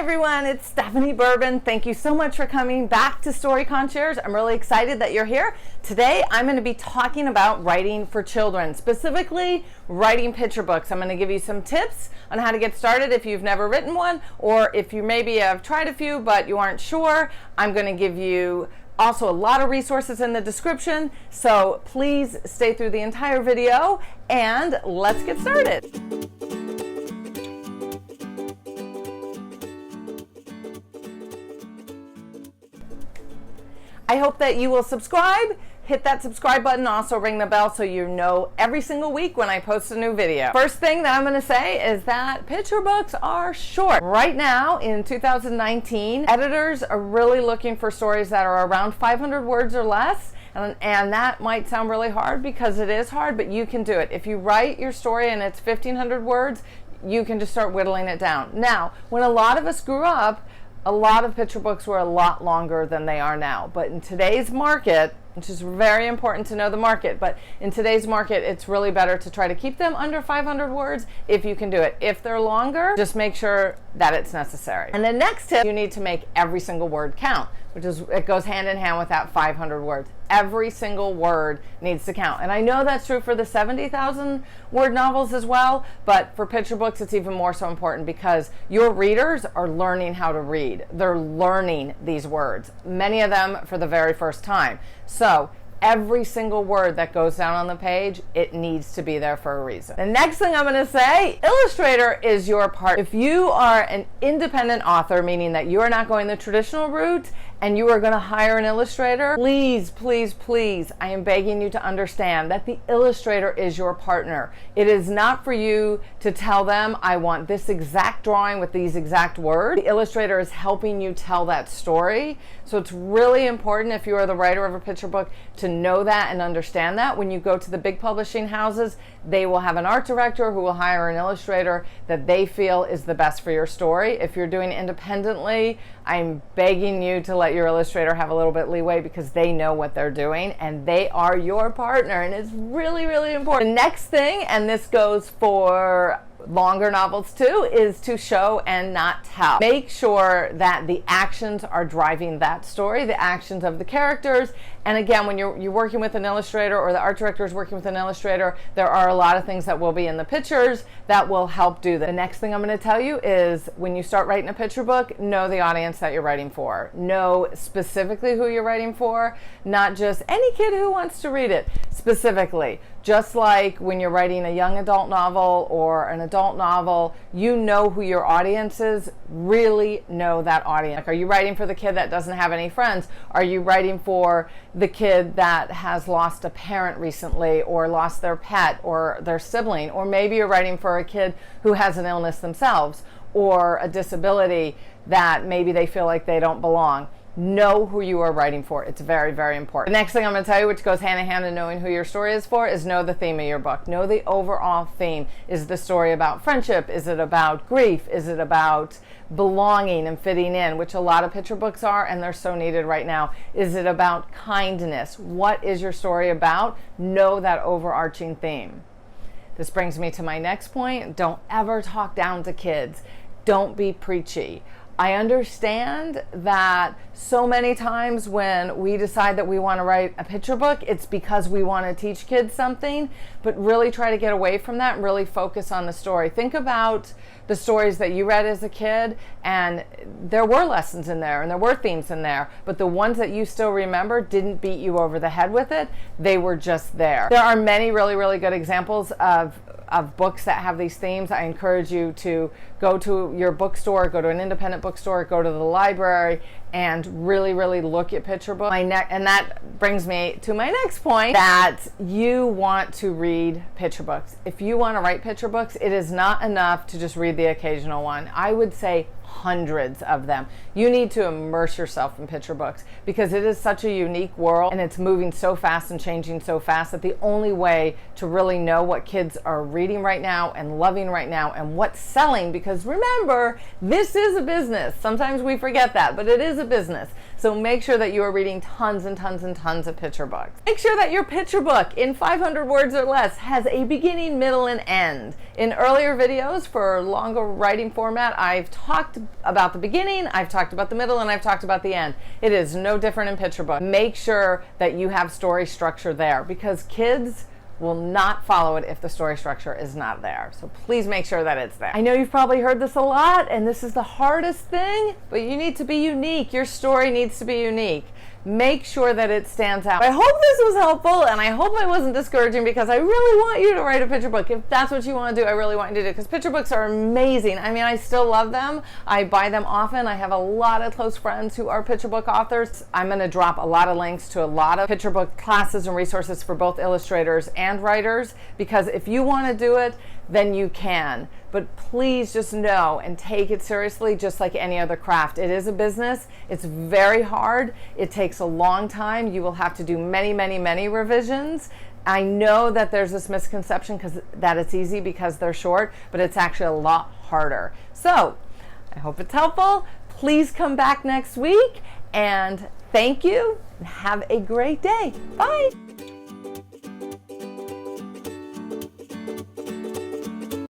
everyone, it's Stephanie Bourbon. Thank you so much for coming back to Story Concierge. I'm really excited that you're here. Today I'm going to be talking about writing for children, specifically writing picture books. I'm going to give you some tips on how to get started if you've never written one, or if you maybe have tried a few but you aren't sure. I'm going to give you also a lot of resources in the description, so please stay through the entire video and let's get started. I hope that you will subscribe, hit that subscribe button, also ring the bell so you know every single week when I post a new video. First thing that I'm going to say is that picture books are short. Right now in 2019, editors are really looking for stories that are around 500 words or less. And that might sound really hard because it is hard, but you can do it. If you write your story and it's 1,500 words, you can just start whittling it down. Now, when a lot of us grew up, a lot of picture books were a lot longer than they are now. But in today's market, which is very important to know the market, but in today's market, it's really better to try to keep them under 500 words if you can do it. If they're longer, just make sure that it's necessary. And the next tip, you need to make every single word count, it goes hand in hand with that 500 words. Every single word needs to count. And I know that's true for the 70,000 word novels as well, but for picture books, it's even more so important because your readers are learning how to read. They're learning these words, many of them for the very first time. So every single word that goes down on the page, it needs to be there for a reason. The next thing I'm going to say, Illustrator is your partner. If you are an independent author, meaning that you are not going the traditional route and you are going to hire an illustrator, please, please, please, I am begging you to understand that the illustrator is your partner. It is not for you to tell them, I want this exact drawing with these exact words. The illustrator is helping you tell that story. So it's really important, if you are the writer of a picture book, to know that and understand that. When you go to the big publishing houses, they will have an art director who will hire an illustrator that they feel is the best for your story. If you're doing it independently, I'm begging you to let your illustrator have a little bit leeway because they know what they're doing and they are your partner, and it's really, really important. The next thing, and this goes for longer novels too, is to show and not tell. Make sure that the actions are driving that story, the actions of the characters. And again, when you're working with an illustrator or the art director is working with an illustrator, there are a lot of things that will be in the pictures that will help do that. The next thing I'm going to tell you is when you start writing a picture book, know the audience that you're writing for. Know specifically who you're writing for, not just any kid who wants to read it. Specifically, just like when you're writing a young adult novel or an adult novel, you know who your audience is. Really know that audience. Like, are you writing for the kid that doesn't have any friends? Are you writing for the kid that has lost a parent recently or lost their pet or their sibling? Or maybe you're writing for a kid who has an illness themselves or a disability that maybe they feel like they don't belong. Know who you are writing for. It's very, very important. The next thing I'm going to tell you, which goes hand in hand in knowing who your story is for, is know the theme of your book. Know the overall theme. Is the story about friendship? Is it about grief? Is it about belonging and fitting in, which a lot of picture books are, and they're so needed right now? Is it about kindness? What is your story about? Know that overarching theme. This brings me to my next point. Don't ever talk down to kids. Don't be preachy. I understand that so many times when we decide that we want to write a picture book, it's because we want to teach kids something, but really try to get away from that and really focus on the story. Think about the stories that you read as a kid, and there were lessons in there and there were themes in there, but the ones that you still remember didn't beat you over the head with it. They were just there. There are many really, really good examples of books that have these themes. I encourage you to go to your bookstore, go to an independent bookstore, go to the library, and really, really look at picture books. And that brings me to my next point, that you want to read picture books. If you want to write picture books, it is not enough to just read the occasional one. I would say hundreds of them. You need to immerse yourself in picture books because it is such a unique world and it's moving so fast and changing so fast that the only way to really know what kids are reading right now and loving right now and what's selling, because remember, this is a business. Sometimes we forget that, but it is a business. So make sure that you are reading tons and tons and tons of picture books. Make sure that your picture book in 500 words or less has a beginning, middle, and end. In earlier videos for longer writing format, I've talked about the beginning, I've talked about the middle, and I've talked about the end. It is no different in picture book. Make sure that you have story structure there, because kids will not follow it if the story structure is not there. So please make sure that it's there. I know you've probably heard this a lot, and this is the hardest thing, but you need to be unique. Your story needs to be unique. Make sure that it stands out. I hope this was helpful, and I hope I wasn't discouraging, because I really want you to write a picture book. If that's what you want to do, I really want you to do it, because picture books are amazing. I mean, I still love them. I buy them often. I have a lot of close friends who are picture book authors. I'm going to drop a lot of links to a lot of picture book classes and resources for both illustrators and writers, because if you want to do it, then you can. But please just know and take it seriously, just like any other craft. It is a business. It's very hard. It takes a long time. You will have to do many, many, many revisions. I know that there's this misconception that it's easy because they're short, but it's actually a lot harder. So I hope it's helpful. Please come back next week, and thank you, and have a great day. Bye.